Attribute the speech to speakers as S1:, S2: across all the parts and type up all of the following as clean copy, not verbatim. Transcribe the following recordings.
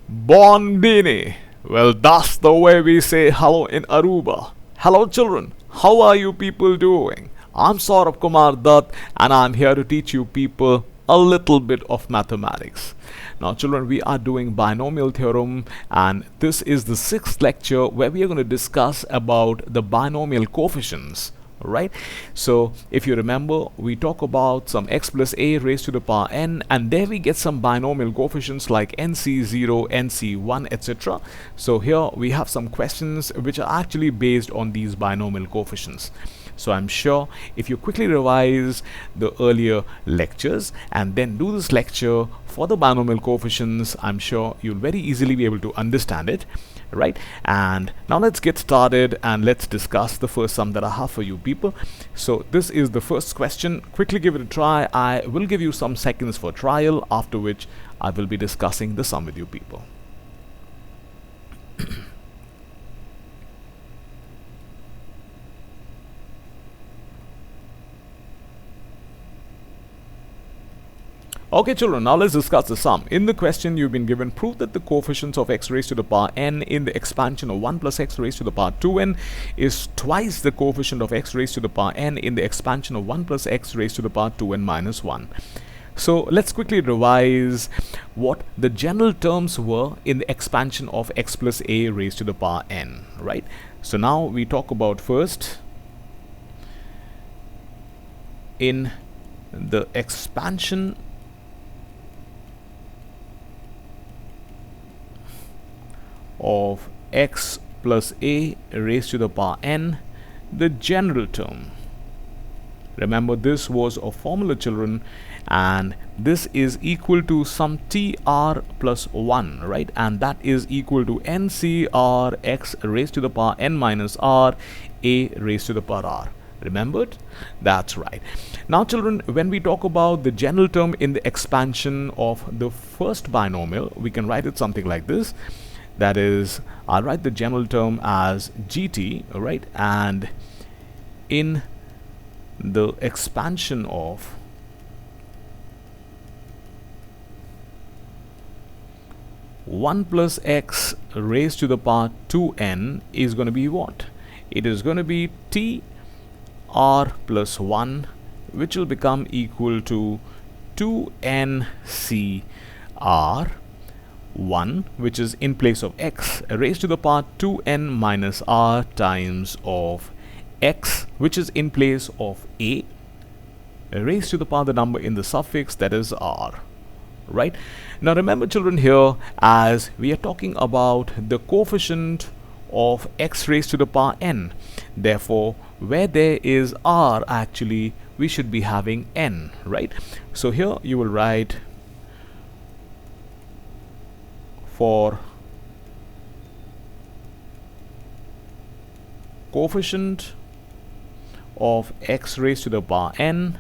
S1: Bon Dini. Well, that's the way we say hello in Aruba. Hello, children. How are you people doing? I'm Saurabh Kumar Dutt, and I'm here to teach you people a little bit of mathematics. Now, children, we are doing binomial theorem, and this is the sixth lecture where we are going to discuss about the binomial coefficients. Right, so if you remember, we talk about some x plus a raised to the power n, and there we get some binomial coefficients like nc0, nc1, etc. So here we have some questions which are actually based on these binomial coefficients. So I'm sure if you quickly revise the earlier lectures and then do this lecture for the binomial coefficients, I'm sure you'll very easily be able to understand it. Right, and now let's get started and let's discuss the first sum that I have for you people. So this is the first question. Quickly give it a try. I will give you some seconds for trial, after which I will be discussing the sum with you people. Okay, children, now let's discuss the sum. In the question, you've been given, prove that the coefficients of x raised to the power n in the expansion of 1 plus x raised to the power 2n is twice the coefficient of x raised to the power n in the expansion of 1 plus x raised to the power 2n minus 1. So let's quickly revise what the general terms were in the expansion of x plus a raised to the power n, right? So now we talk about first in the expansion of x plus a raised to the power n, the general term. Remember, this was a formula, children, and this is equal to some tr plus 1, right? And that is equal to ncr x raised to the power n minus r a raised to the power r. Remembered? That's right. Now, children, when we talk about the general term in the expansion of the first binomial, we can write it something like this. That is, I'll write the general term as gt, right? And in the expansion of one plus x raised to the power 2n is going to be what? It is going to be tr plus 1, which will become equal to 2ncr 1, which is in place of x raised to the power 2n minus r times of x, which is in place of a raised to the power the number in the suffix, that is r. Right, now remember, children, here as we are talking about the coefficient of x raised to the power n, therefore where there is r, actually we should be having n, right? So here you will write for coefficient of x raised to the power n,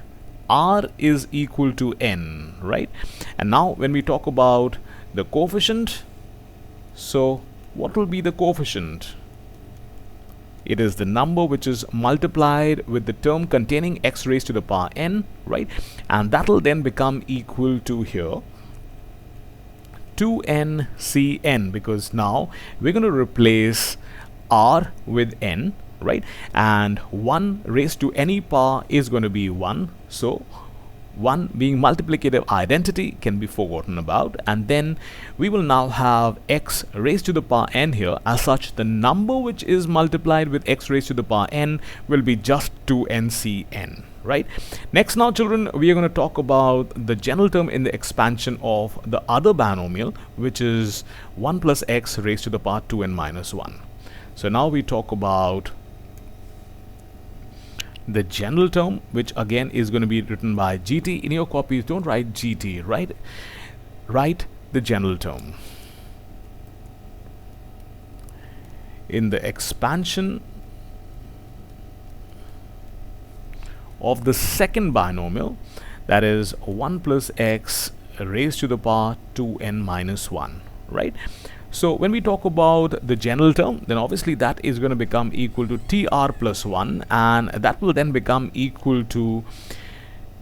S1: r is equal to n, right? And now when we talk about the coefficient, so what will be the coefficient? It is the number which is multiplied with the term containing x raised to the power n, right? And that will then become equal to here 2ncn, because now we're going to replace r with n, right? And 1 raised to any power is going to be 1, so 1 being multiplicative identity can be forgotten about, and then we will now have x raised to the power n here. As such, the number which is multiplied with x raised to the power n will be just 2ncn. Right. Next, now, children, we are going to talk about the general term in the expansion of the other binomial, which is 1 plus x raised to the power 2n minus 1. So now we talk about the general term, which again is going to be written by gt. In your copies, don't write gt, right? Write the general term in the expansion of the second binomial, that is 1 plus x raised to the power 2n minus 1, right? So when we talk about the general term, then obviously that is going to become equal to tr plus 1, and that will then become equal to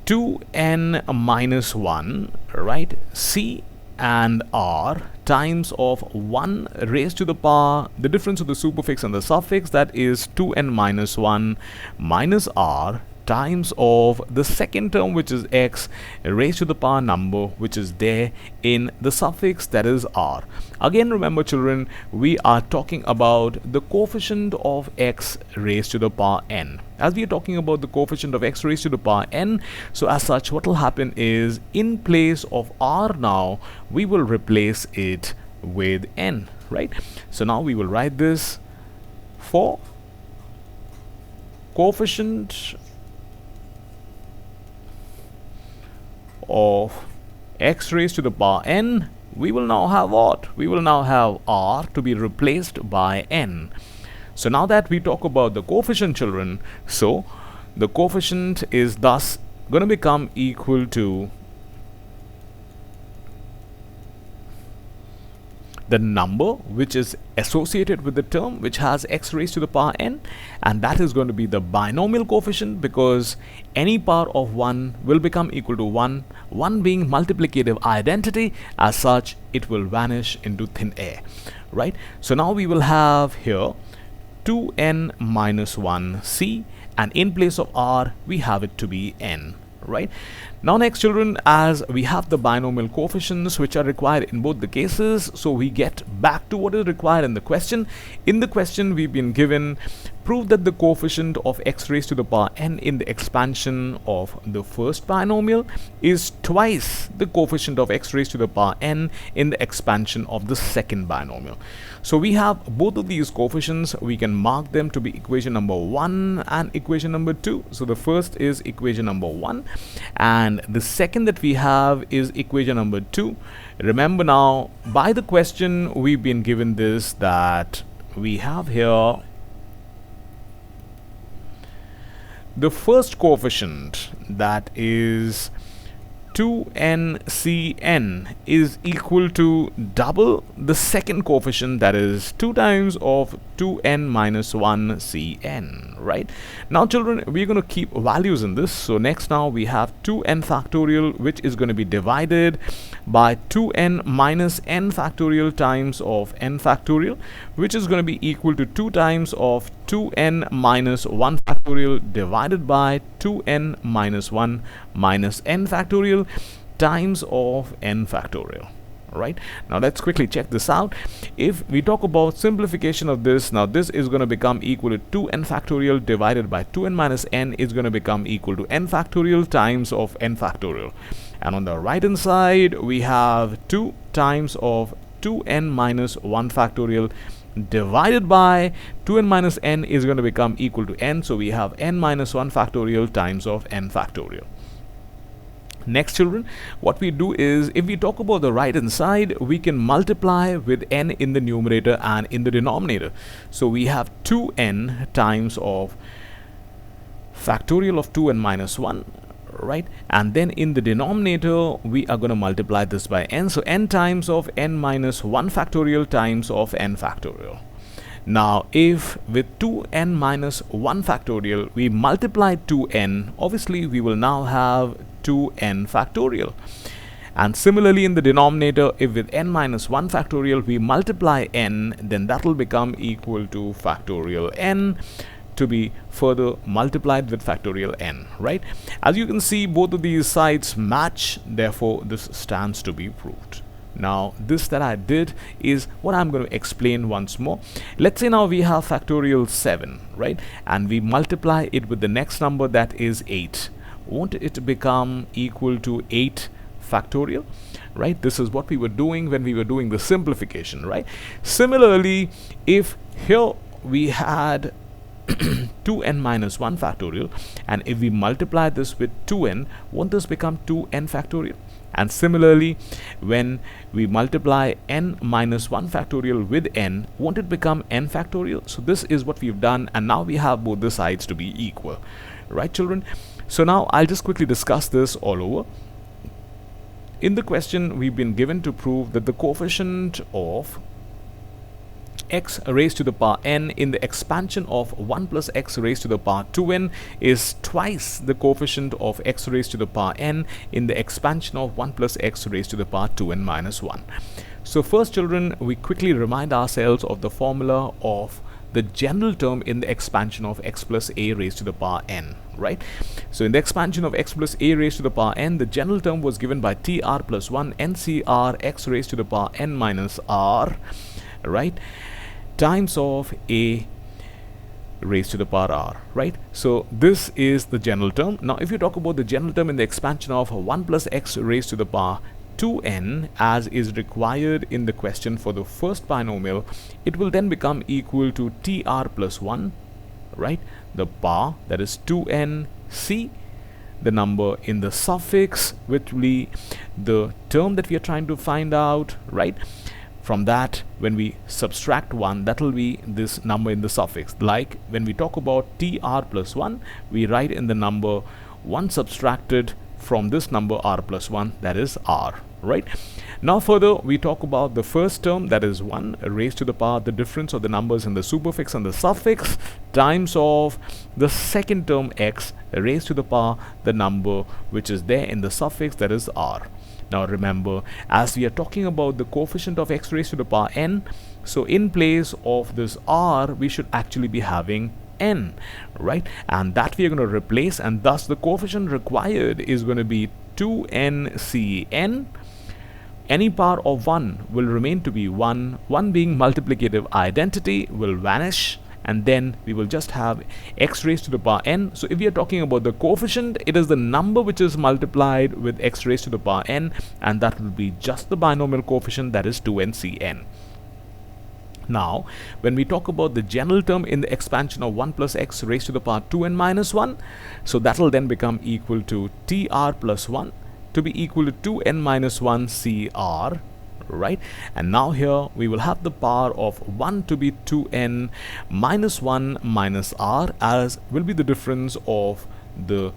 S1: 2n minus 1, right? C and r times of 1 raised to the power, the difference of the superfix and the suffix, that is 2n minus 1 minus r times of the second term, which is x, raised to the power number which is there in the suffix, that is r. Again, remember children, we are talking about the coefficient of x raised to the power n. As we are talking about the coefficient of x raised to the power n, so as such what will happen is, in place of r now, we will replace it with n, right? So now we will write this for coefficient of x raised to the power n, we will now have what? We will now have r to be replaced by n. So now that we talk about the coefficient, children, so the coefficient is thus going to become equal to the number which is associated with the term which has x raised to the power n, and that is going to be the binomial coefficient, because any power of 1 will become equal to 1, 1 being multiplicative identity. As such, it will vanish into thin air, right? So now we will have here 2n minus 1 c, and in place of r we have it to be n, right? Now next children, as we have the binomial coefficients which are required in both the cases, so we get back to what is required in the question. In the question we've been given, prove that the coefficient of x raised to the power n in the expansion of the first binomial is twice the coefficient of x raised to the power n in the expansion of the second binomial. So we have both of these coefficients, we can mark them to be equation number 1 and equation number 2. So the first is equation number 1 and the second that we have is equation number 2. Remember now, by the question we've been given this, that we have here the first coefficient, that is 2ncn, is equal to double the second coefficient, that is 2 times of 2n minus 1 cn, right? Now children, we're going to keep values in this. So next now we have 2n factorial, which is going to be divided by 2n minus n factorial times of n factorial, which is going to be equal to 2 times of 2n minus 1 factorial divided by 2n minus 1 minus n factorial times of n factorial. Right, now let's quickly check this out. If we talk about simplification of this, now this is going to become equal to 2n factorial divided by 2n minus n is going to become equal to n factorial times of n factorial. And on the right hand side we have 2 times of 2n minus 1 factorial divided by 2n minus n is going to become equal to n. So we have n minus 1 factorial times of n factorial. Next children, what we do is, if we talk about the right hand side, we can multiply with n in the numerator and in the denominator. So we have 2n times of factorial of 2n minus 1, right? And then in the denominator we are going to multiply this by n, so n times of n minus 1 factorial times of n factorial. Now if with 2n minus 1 factorial we multiply 2n, obviously we will now have 2n factorial. And similarly in the denominator, if with n minus 1 factorial we multiply n, then that will become equal to factorial n to be further multiplied with factorial n, right? As you can see, both of these sides match, therefore this stands to be proved. Now this that I did is what I'm going to explain once more. Let's say now we have factorial 7, right? And we multiply it with the next number, that is 8. Won't it become equal to 8 factorial? Right? This is what we were doing when we were doing the simplification, right? Similarly, if here we had 2n minus 1 factorial, and if we multiply this with 2n, won't this become 2n factorial? And similarly, when we multiply n minus 1 factorial with n, won't it become n factorial? So this is what we've done, and now we have both the sides to be equal, right children? So now I'll just quickly discuss this all over. In the question we've been given to prove that the coefficient of x raised to the power n in the expansion of 1 plus x raised to the power 2n is twice the coefficient of x raised to the power n in the expansion of 1 plus x raised to the power 2n minus 1. So first, children, we quickly remind ourselves of the formula of the general term in the expansion of x plus a raised to the power n, right? So in the expansion of x plus a raised to the power n, the general term was given by tr plus 1 ncr x raised to the power n minus r, right, times of a raised to the power r, right? So this is the general term. Now if you talk about the general term in the expansion of 1 plus x raised to the power 2n as is required in the question for the first binomial, it will then become equal to tr plus 1, right, the power, that is 2n c, the number in the suffix, which will be the term that we are trying to find out, right? From that, when we subtract 1, that will be this number in the suffix. Like when we talk about tr plus 1, we write in the number 1 subtracted from this number r plus 1, that is r, right? Now further, we talk about the first term, that is 1 raised to the power the difference of the numbers in the superfix and the suffix, times of the second term x raised to the power the number which is there in the suffix, that is r. Now remember, as we are talking about the coefficient of x raised to the power n, so in place of this r, we should actually be having n, right? And that we are going to replace, and thus the coefficient required is going to be 2ncn. Any power of 1 will remain to be 1, 1 being multiplicative identity will vanish, and then we will just have x raised to the power n. So if we are talking about the coefficient, it is the number which is multiplied with x raised to the power n, and that will be just the binomial coefficient, that is 2ncn. Now, when we talk about the general term in the expansion of 1 plus x raised to the power 2n minus 1, so that will then become equal to tr plus 1 to be equal to 2n minus 1 cr, right? And now here we will have the power of 1 to be 2n minus 1 minus r, as will be the difference of the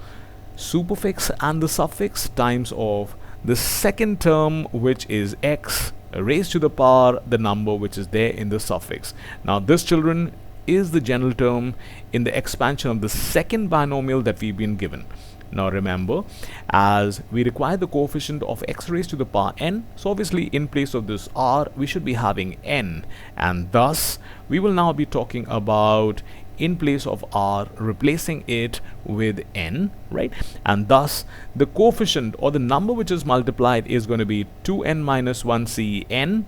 S1: superfix and the suffix times of the second term, which is x raised to the power the number which is there in the suffix. Now this, children, is the general term in the expansion of the second binomial that we've been given. Now remember, as we require the coefficient of x raised to the power n, so obviously in place of this r we should be having n, and thus we will now be talking about, in place of r, replacing it with n, right? And thus the coefficient or the number which is multiplied is going to be 2n minus 1 cn,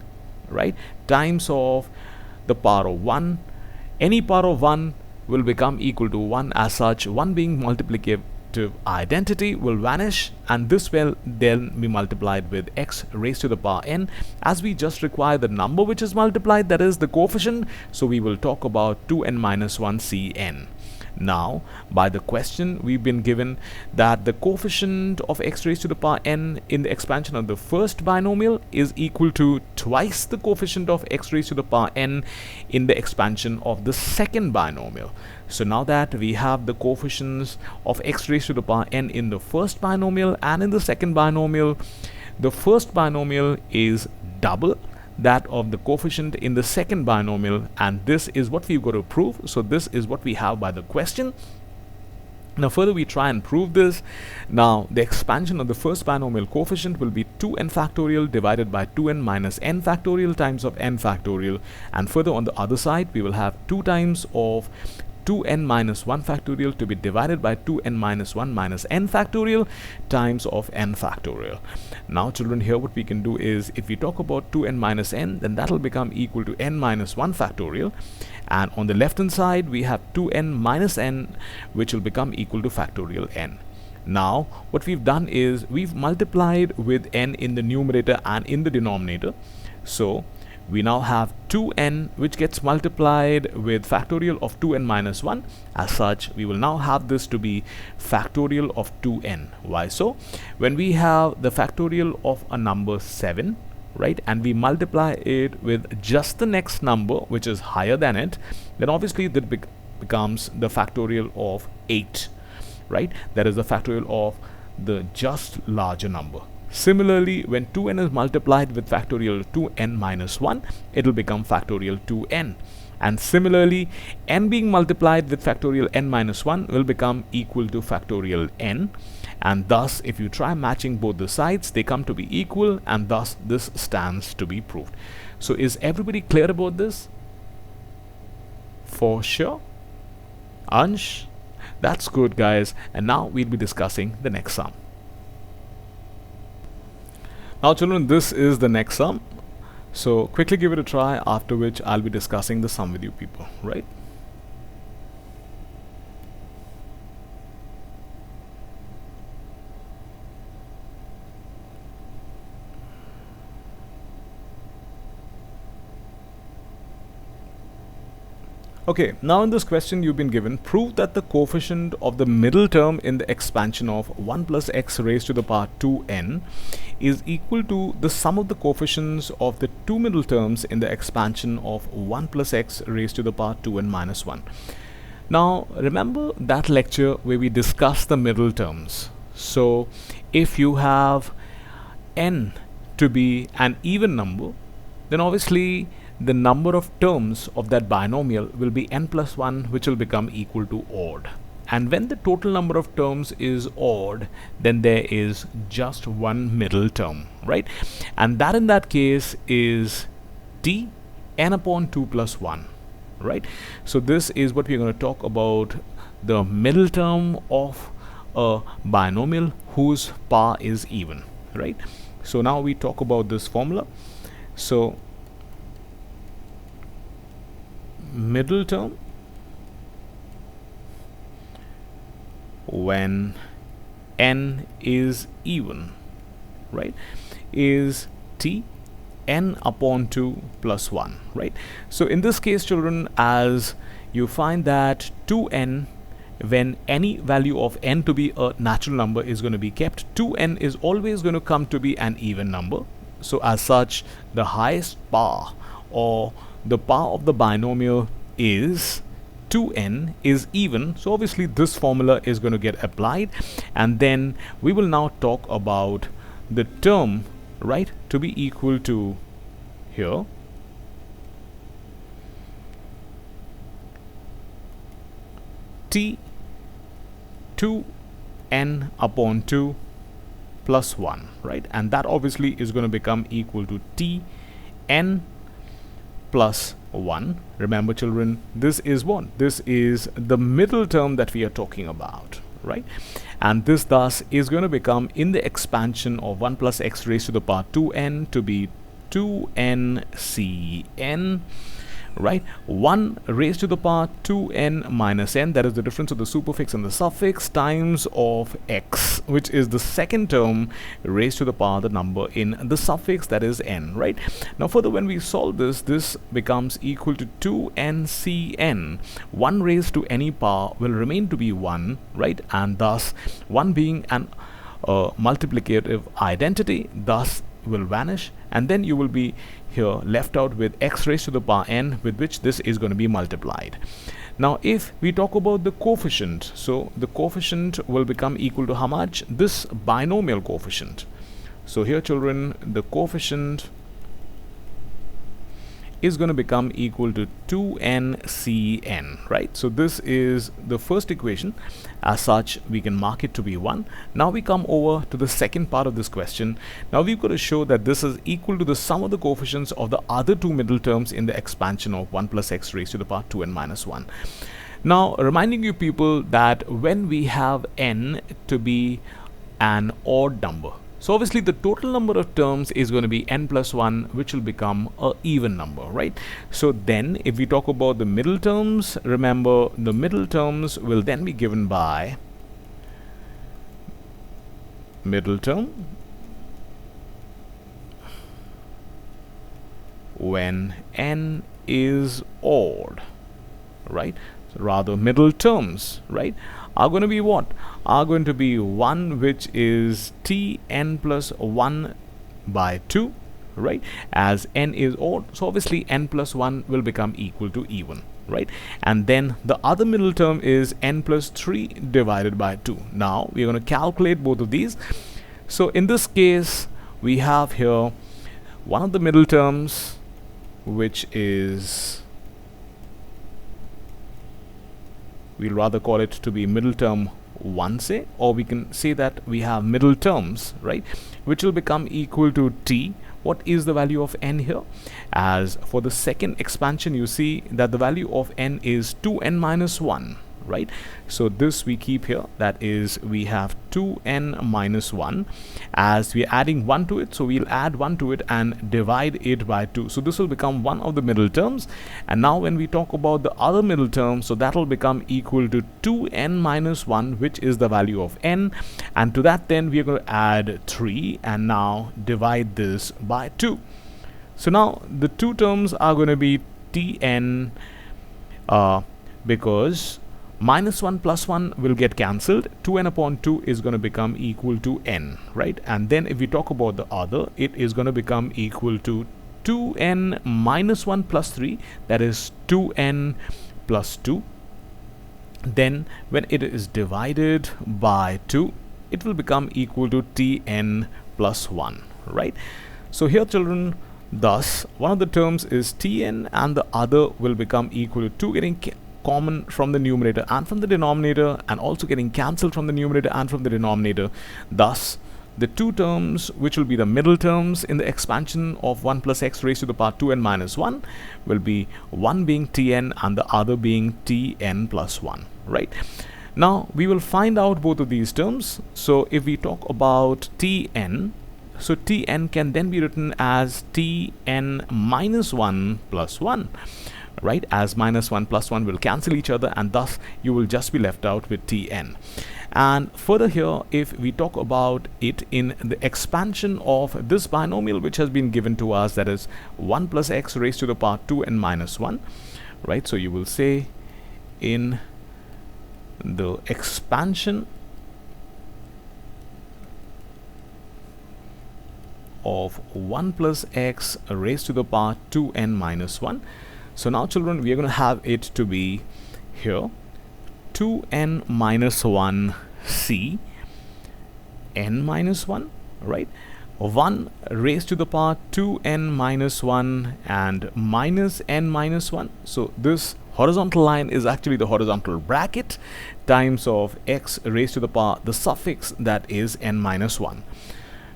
S1: right, times of the power of 1. Any power of 1 will become equal to 1, as such 1 being multiplicative identity will vanish, and this will then be multiplied with x raised to the power n, as we just require the number which is multiplied, that is the coefficient. So we will talk about 2n minus 1 cn. Now by the question, we've been given that the coefficient of x raised to the power n in the expansion of the first binomial is equal to twice the coefficient of x raised to the power n in the expansion of the second binomial. So now that we have the coefficients of x raised to the power n in the first binomial and in the second binomial, the first binomial is double that of the coefficient in the second binomial, and this is what we've got to prove. So this is what we have by the question. Now further, we try and prove this. Now the expansion of the first binomial coefficient will be 2n factorial divided by 2n minus n factorial times of n factorial, and further on the other side we will have 2 times of 2n minus 1 factorial to be divided by 2n minus 1 minus n factorial times of n factorial. Now children, here what we can do is, if we talk about 2n minus n, then that will become equal to n minus 1 factorial, and on the left hand side we have 2n minus n, which will become equal to factorial n. Now what we've done is we've multiplied with n in the numerator and in the denominator. So we now have 2n which gets multiplied with factorial of 2n minus 1. As such, we will now have this to be factorial of 2n. Why so? When we have the factorial of a number 7, right, and we multiply it with just the next number which is higher than it, then obviously that becomes the factorial of 8, right? That is the factorial of the just larger number. Similarly, when 2n is multiplied with factorial 2n minus 1, it will become factorial 2n. And similarly, n being multiplied with factorial n minus 1 will become equal to factorial n. And thus, if you try matching both the sides, they come to be equal, and thus this stands to be proved. So is everybody clear about this? For sure? Ansh? That's good, guys. And now we'll be discussing the next sum. Now children, this is the next sum. So quickly give it a try, after which I'll be discussing the sum with you people, right? Okay, now in this question you've been given, prove that the coefficient of the middle term in the expansion of 1 plus x raised to the power 2n is equal to the sum of the coefficients of the two middle terms in the expansion of 1 plus x raised to the power 2n minus 1. Now remember that lecture where we discussed the middle terms. So if you have n to be an even number, then obviously the number of terms of that binomial will be n plus 1, which will become equal to odd. And when the total number of terms is odd, then there is just one middle term, right? And that in that case is t n upon 2 plus 1, right? So this is what we're going to talk about, the middle term of a binomial whose power is even, right? So now we talk about this formula. So middle term when n is even, right, is t n upon 2 plus 1, right? So in this case children, as you find that 2n, when any value of n to be a natural number is going to be kept, 2n is always going to come to be an even number. So as such, the highest power or the power of the binomial is 2n is even. So obviously this formula is going to get applied, and then we will now talk about the term, right, to be equal to here t 2n upon 2 plus 1, right? And that obviously is going to become equal to t n plus 1. Remember children, this is what? This is the middle term that we are talking about, right? And this thus is going to become, in the expansion of 1 plus x raised to the power 2n, to be 2n cn, right? 1 raised to the power 2n minus n, that is the difference of the superfix and the suffix, times of x, which is the second term raised to the power the number in the suffix, that is n, right? Now further, when we solve this, this becomes equal to 2n cn. 1 raised to any power will remain to be 1, right? And thus 1 being an multiplicative identity thus will vanish, and then you will be here left out with x raised to the power n, with which this is going to be multiplied. Now if we talk about the coefficient, so the coefficient will become equal to how much? This binomial coefficient. So here children, the coefficient is going to become equal to 2n cn, right? So this is the first equation. As such, we can mark it to be 1. Now we come over to the second part of this question. Now we've got to show that this is equal to the sum of the coefficients of the other two middle terms in the expansion of 1 plus x raised to the power 2n minus 1. Now reminding you people that when we have n to be an odd number, so obviously the total number of terms is going to be n plus 1, which will become a even number, right? So then if we talk about the middle terms, remember the middle terms will then be given by middle term when n is odd, right? So rather middle terms, right, are going to be what? Are going to be 1, which is t n plus 1 by 2, right, as n is odd. So obviously n plus 1 will become equal to even, right? And then the other middle term is n plus 3 divided by 2. Now we're going to calculate both of these. So in this case, we have here one of the middle terms, which is, we'll rather call it to be middle term 1, say, or we can say that we have middle terms, right, which will become equal to t. What is the value of n here? As for the second expansion, you see that the value of n is 2n minus 1, right? So this we keep here, that is, we have 2n minus 1. As we are adding 1 to it, so we'll add 1 to it and divide it by 2. So this will become one of the middle terms. And now when we talk about the other middle term, so that will become equal to 2n minus 1, which is the value of n. And to that then we are going to add 3 and now divide this by 2. So now the two terms are going to be tn, because minus 1 plus 1 will get cancelled. 2n upon 2 is going to become equal to n, right? And then if we talk about the other, it is going to become equal to 2n minus 1 plus 3, that is 2n plus 2. Then when it is divided by 2, it will become equal to tn plus 1, right? So here, children, thus one of the terms is tn and the other will become equal to 2 getting common from the numerator and from the denominator, and also getting cancelled from the numerator and from the denominator. Thus the two terms which will be the middle terms in the expansion of 1 plus x raised to the power 2n minus 1 will be one being tn and the other being tn plus 1, right? Now we will find out both of these terms. So if we talk about tn, so tn can then be written as tn minus 1 plus 1, right? As minus 1 plus 1 will cancel each other, and thus you will just be left out with tn. And further here, if we talk about it in the expansion of this binomial which has been given to us, that is 1 plus x raised to the power 2n minus 1, right? So you will say in the expansion of 1 plus x raised to the power 2n minus 1. So now, children, we are going to have it to be here 2n minus 1 c n minus 1, right? 1 raised to the power 2n minus 1 and minus n minus 1. So this horizontal line is actually the horizontal bracket times of x raised to the power the suffix that is n minus 1.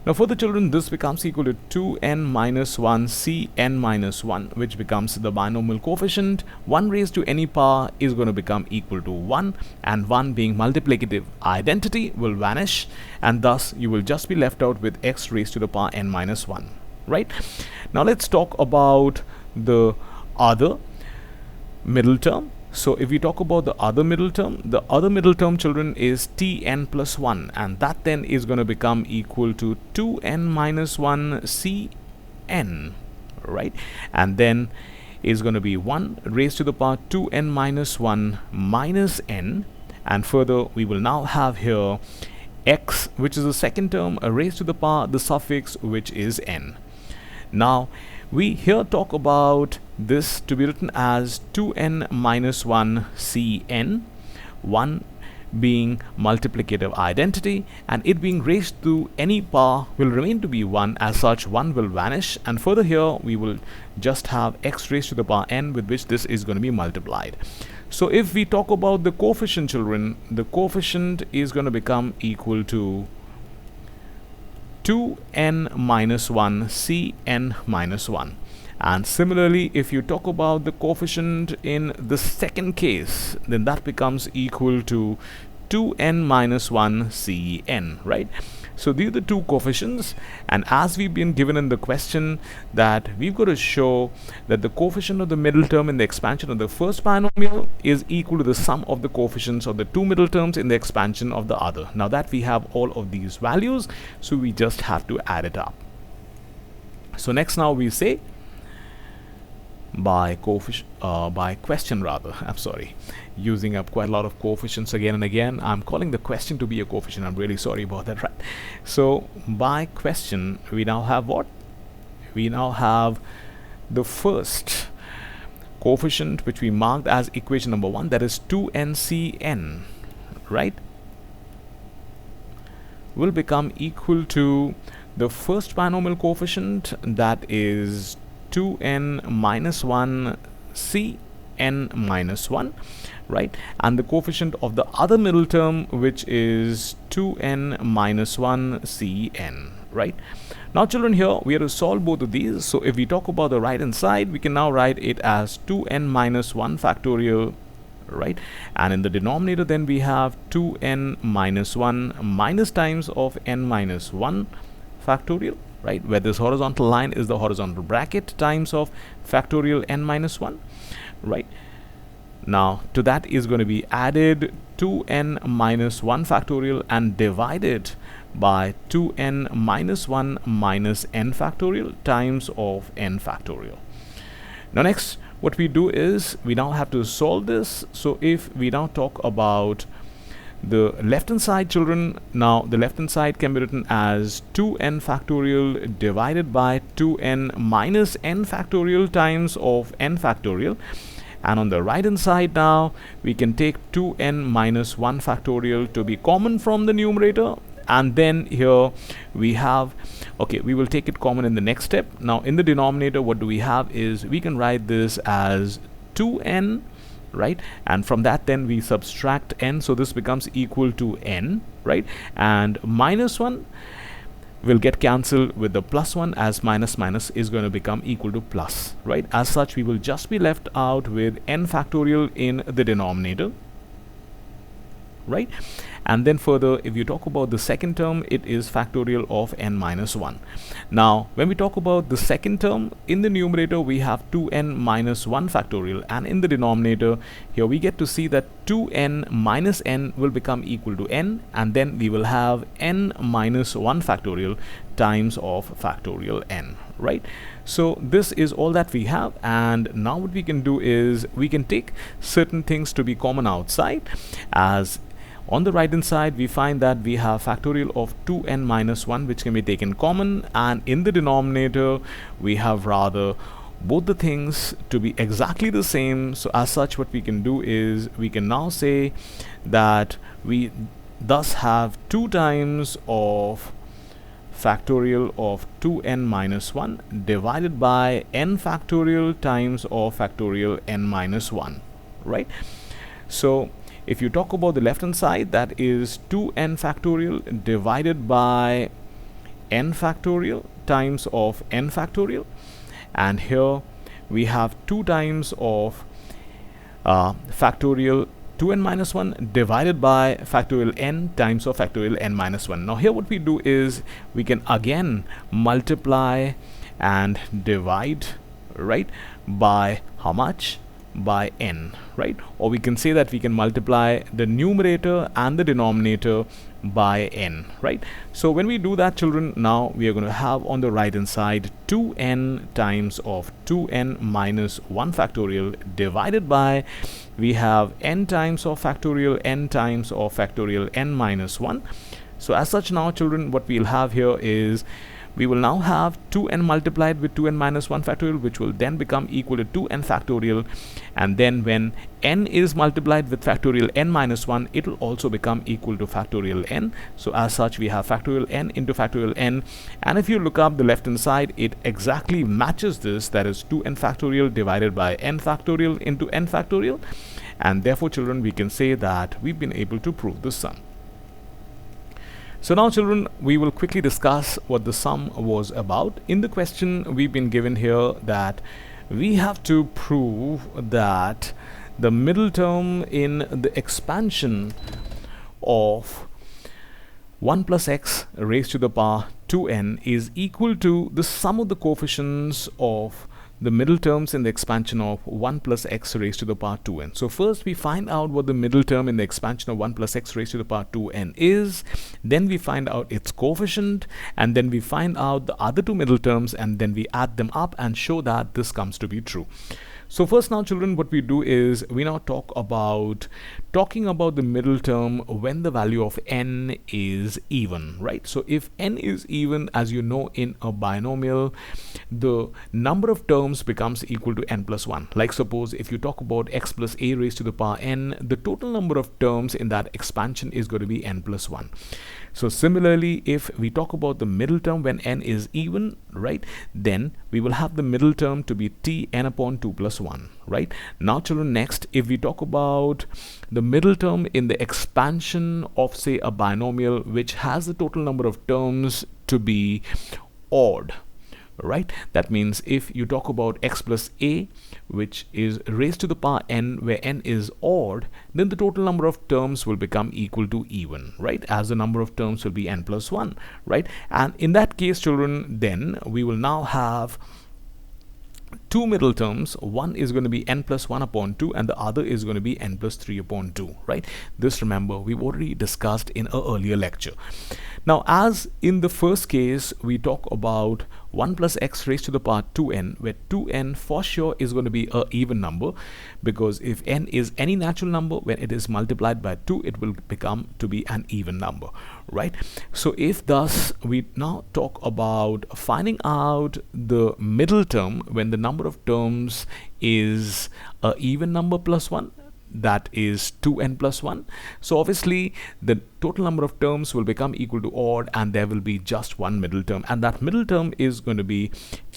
S1: Now for the children, this becomes equal to 2n minus 1 cn minus 1, which becomes the binomial coefficient. 1 raised to any power is going to become equal to 1, and 1 being multiplicative identity will vanish, and thus you will just be left out with x raised to the power n minus 1, right? Now let's talk about the other middle term. So if we talk about the other middle term, children, is tn plus 1, and that then is going to become equal to 2n minus 1 cn, right? And then is going to be 1 raised to the power 2n minus 1 minus n, and further we will now have here x, which is the second term, raised to the power the suffix which is n. Now we here talk about this to be written as 2n minus 1 cn, 1 being multiplicative identity, and it being raised to any power will remain to be 1. As such, 1 will vanish, and further here we will just have x raised to the power n, with which this is going to be multiplied. So if we talk about the coefficient, children, the coefficient is going to become equal to 2n minus 1 cn minus 1. And similarly, if you talk about the coefficient in the second case, then that becomes equal to 2n minus 1 cn, right? So these are the two coefficients, and as we've been given in the question, that we've got to show that the coefficient of the middle term in the expansion of the first binomial is equal to the sum of the coefficients of the two middle terms in the expansion of the other. Now that we have all of these values, so we just have to add it up. So next, now we say by question rather, I'm sorry, using up quite a lot of coefficients again and again. I'm calling the question to be a coefficient. I'm really sorry about that, right? So by question, we now have what? We now have the first coefficient which we marked as equation number 1, that is 2ncn, right? will become equal to the first binomial coefficient, that is 2n minus 1 cn minus 1, right, and the coefficient of the other middle term, which is 2n minus 1 cn, right. Now children, here we have to solve both of these. So if we talk about the right hand side, we can now write it as 2n minus 1 factorial, right, and in the denominator then we have 2n minus 1 minus times of n minus 1 factorial, right, where this horizontal line is the horizontal bracket times of factorial n minus 1, right. Now to that is going to be added 2n minus 1 factorial and divided by 2n minus 1 minus n factorial times of n factorial. Now next, what we do is we now have to solve this. So if we now talk about the left hand side, children, now the left hand side can be written as 2n factorial divided by 2n minus n factorial times of n factorial. And on the right hand side now, we can take 2n minus 1 factorial to be common from the numerator, and then here we have, okay, we will take it common in the next step. Now in the denominator, what do we have is we can write this as 2n, right, and from that then we subtract n, so this becomes equal to n, right, and minus 1 will get cancelled with the plus 1, as minus minus is going to become equal to plus, right. As such, we will just be left out with n factorial in the denominator, right. And then further, if you talk about the second term, it is factorial of n minus 1. Now when we talk about the second term, in the numerator we have 2n minus 1 factorial, and in the denominator here we get to see that 2n minus n will become equal to n, and then we will have n minus 1 factorial times of factorial n, right. So this is all that we have, and now what we can do is we can take certain things to be common outside. As on the right hand side, we find that we have factorial of 2n minus 1, which can be taken common, and in the denominator we have rather both the things to be exactly the same. So as such, what we can do is we can now say that we thus have 2 times of factorial of 2n minus 1 divided by n factorial times of factorial n minus 1, right. So if you talk about the left hand side, that is 2n factorial divided by n factorial times of n factorial, and here we have 2 times of factorial 2n minus 1 divided by factorial n times of factorial n minus 1. Now here what we do is we can again multiply and divide, right, by how much? By n, right, or we can say that we can multiply the numerator and the denominator by n, right. So when we do that, children, now we are going to have on the right hand side 2n times of 2n minus 1 factorial divided by, we have n times of factorial n times of factorial n minus 1. So as such, now children, what we'll have here is we will now have 2n multiplied with 2n minus 1 factorial, which will then become equal to 2n factorial, and then when n is multiplied with factorial n minus 1, it will also become equal to factorial n. So as such, we have factorial n into factorial n, and if you look up the left hand side, it exactly matches this, that is 2n factorial divided by n factorial into n factorial, and therefore children, we can say that we've been able to prove this sum. So now children, we will quickly discuss what the sum was about. In the question, we've been given here that we have to prove that the middle term in the expansion of 1 plus x raised to the power 2n is equal to the sum of the coefficients of the middle terms in the expansion of 1 plus x raised to the power 2n. So first we find out what the middle term in the expansion of 1 plus x raised to the power 2n is, then we find out its coefficient, and then we find out the other two middle terms, and then we add them up and show that this comes to be true. So first now children, what we do is we now talking about the middle term when the value of n is even, right? So if n is even, as you know, in a binomial, the number of terms becomes equal to n plus 1. Like suppose if you talk about x plus a raised to the power n, the total number of terms in that expansion is going to be n plus 1. So similarly, if we talk about the middle term when n is even, right, then we will have the middle term to be t n upon 2 plus 1, right? Now children, next, if we talk about the middle term in the expansion of, say, a binomial which has the total number of terms to be odd, right? That means if you talk about x plus a, which is raised to the power n, where n is odd, then the total number of terms will become equal to even, right? As the number of terms will be n plus 1, right? And in that case, children, then we will now have two middle terms. One is going to be n plus 1 upon 2 and the other is going to be n plus 3 upon 2, right? This, remember, we've already discussed in an earlier lecture. Now, as in the first case, we talk about 1 plus x raised to the power 2n, where 2n for sure is going to be an even number, because if n is any natural number, when it is multiplied by 2, it will become to be an even number, right? So if thus we now talk about finding out the middle term when the number of terms is an even number plus 1, that is 2n plus 1. So obviously the total number of terms will become equal to odd and there will be just one middle term, and that middle term is going to be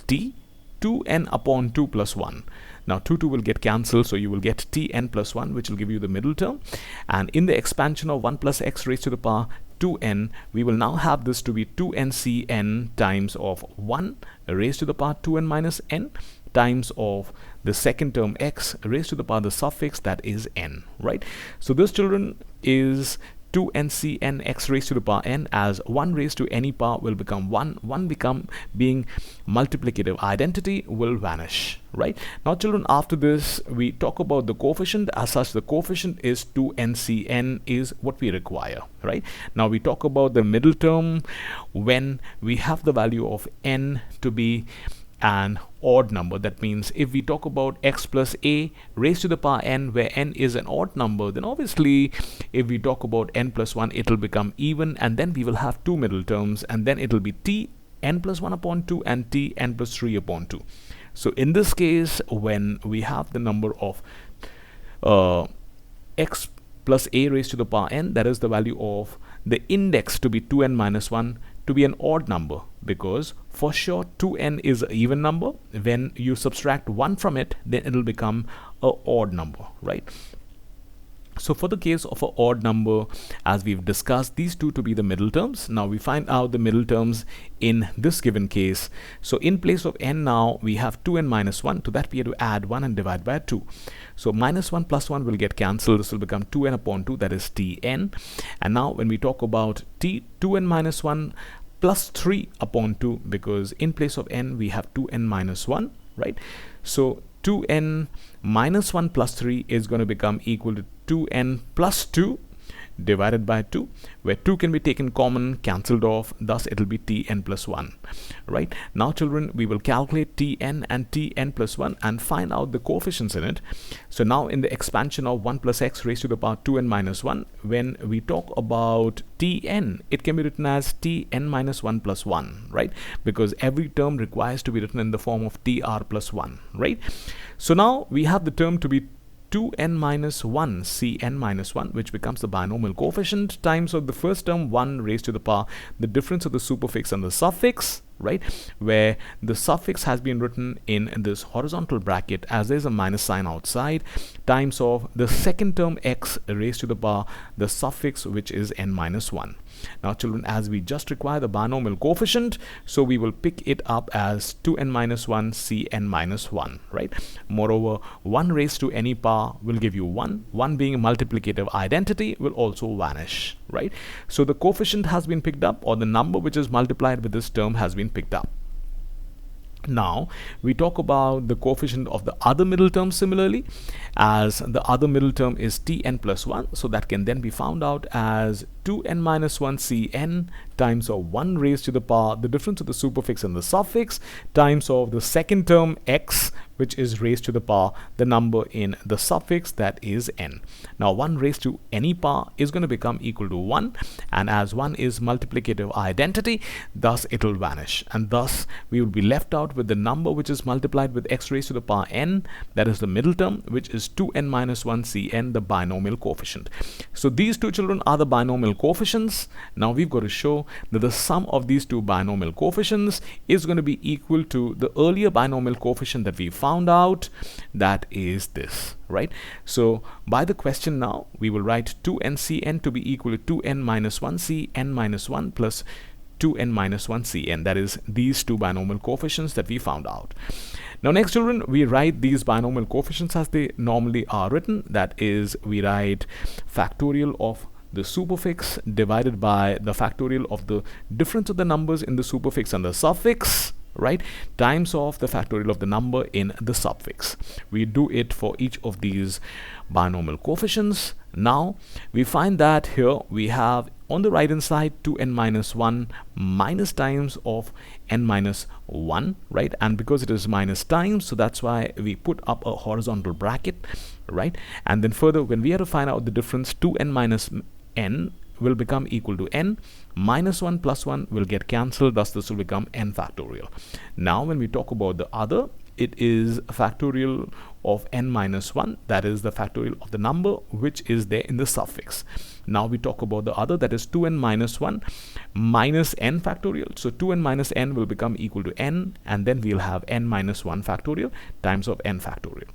S1: t 2n upon 2 plus 1. Now 2 will get cancelled, so you will get tn plus 1, which will give you the middle term. And in the expansion of 1 plus x raised to the power 2n, we will now have this to be 2ncn times of 1 raised to the power 2n minus n times of the second term x raised to the power the suffix, that is n, right? So this, children, is 2ncn x raised to the power n, as 1 raised to any power will become 1. 1 become being multiplicative identity will vanish, right? Now children, after this we talk about the coefficient. As such, the coefficient is 2ncn is what we require, right? Now we talk about the middle term when we have the value of n to be an odd number. That means if we talk about x plus a raised to the power n, where n is an odd number, then obviously if we talk about n plus 1, it will become even, and then we will have two middle terms, and then it will be t n plus 1 upon 2 and t n plus 3 upon 2. So in this case, when we have the number of x plus a raised to the power n, that is the value of the index to be 2n minus 1, to be an odd number, because for sure 2n is an even number. When you subtract 1 from it, then it will become an odd number, right? So for the case of an odd number, as we've discussed, these two to be the middle terms. Now we find out the middle terms in this given case. So in place of n, now we have 2n minus 1. To that we have to add 1 and divide by 2. So minus 1 plus 1 will get cancelled. This will become 2n upon 2, that is tn. And now when we talk about t, 2n minus 1 plus 3 upon 2, because in place of n we have 2n minus 1, right? So 2n minus 1 plus 3 is going to become equal to 2n plus 2 divided by 2, where 2 can be taken common, cancelled off, thus it will be tn plus 1, right? Now children, we will calculate tn and tn plus 1 and find out the coefficients in it. So now in the expansion of 1 plus x raised to the power 2n minus 1, when we talk about tn, it can be written as tn minus 1 plus 1, right? Because every term requires to be written in the form of tr plus 1, right? So now we have the term to be 2n minus 1 cn minus 1, which becomes the binomial coefficient, times of the first term 1 raised to the power the difference of the superfix and the suffix, right, where the suffix has been written in this horizontal bracket as there's a minus sign outside, times of the second term x raised to the power the suffix, which is n minus 1. Now children, as we just require the binomial coefficient, so we will pick it up as 2n minus 1 cn minus 1, right? Moreover, 1 raised to any power will give you 1. 1 being a multiplicative identity will also vanish, right? So the coefficient has been picked up, or the number which is multiplied with this term has been picked up. Now we talk about the coefficient of the other middle term similarly, as the other middle term is tn plus 1, so that can then be found out as 2n minus 1 cn times of 1 raised to the power, the difference of the superfix and the suffix, times of the second term x, which is raised to the power the number in the suffix, that is n. Now 1 raised to any power is going to become equal to 1, and as 1 is multiplicative identity, thus it will vanish, and thus we will be left out with the number which is multiplied with x raised to the power n, that is the middle term, which is 2n minus 1 cn, the binomial coefficient. So these two, children, are the binomial coefficients. Now we've got to show that the sum of these two binomial coefficients is going to be equal to the earlier binomial coefficient that we found out, that is this, right? So by the question now, we will write 2n cn to be equal to 2n minus 1 cn minus 1 plus 2n minus 1 cn, that is these two binomial coefficients that we found out. Now next, children, we write these binomial coefficients as they normally are written, that is, we write factorial of the superfix divided by the factorial of the difference of the numbers in the superfix and the suffix, right, times of the factorial of the number in the suffix. We do it for each of these binomial coefficients. Now we find that here we have on the right hand side 2n minus 1 minus times of n minus 1, right, and because it is minus times, so that's why we put up a horizontal bracket, right, and then further when we have to find out the difference, 2n minus n will become equal to n, minus 1 plus 1 will get cancelled, thus this will become n factorial. Now when we talk about the other, it is factorial of n minus 1, that is the factorial of the number which is there in the suffix. Now we talk about the other, that is 2n minus 1 minus n factorial. So 2n minus n will become equal to n, and then we'll have n minus 1 factorial times of n factorial.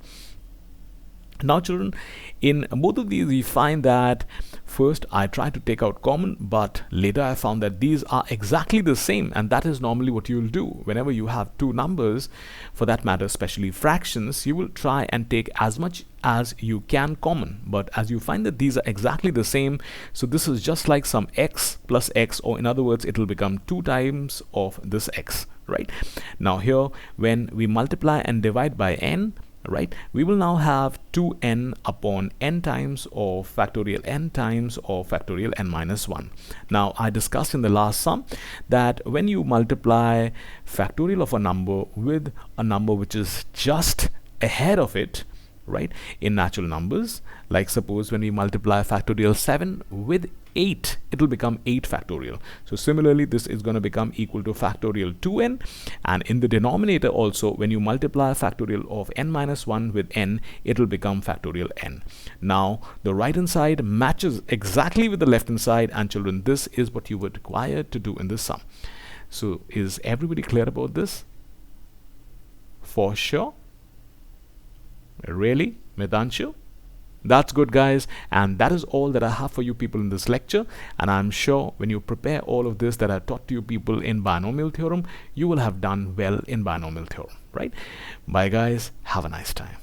S1: Now children, in both of these we find that first I tried to take out common, but later I found that these are exactly the same, and that is normally what you will do whenever you have two numbers, for that matter especially fractions. You will try and take as much as you can common, but as you find that these are exactly the same, so this is just like some x plus x, or in other words it will become 2 times of this x, right? Now here when we multiply and divide by n, right, we will now have 2n upon n times of factorial n times of factorial n minus 1. Now I discussed in the last sum that when you multiply factorial of a number with a number which is just ahead of it, right, in natural numbers, like suppose when we multiply factorial 7 with 8, it will become 8 factorial. So similarly this is going to become equal to factorial 2n, and in the denominator also when you multiply factorial of n minus 1 with n, it will become factorial n. Now the right hand side matches exactly with the left hand side, and children, this is what you were required to do in this sum. So is everybody clear about this? For sure? Really, Midanshu? That's good, guys, and that is all that I have for you people in this lecture, and I'm sure when you prepare all of this that I taught to you people in binomial theorem, you will have done well in binomial theorem, right? Bye guys, have a nice time.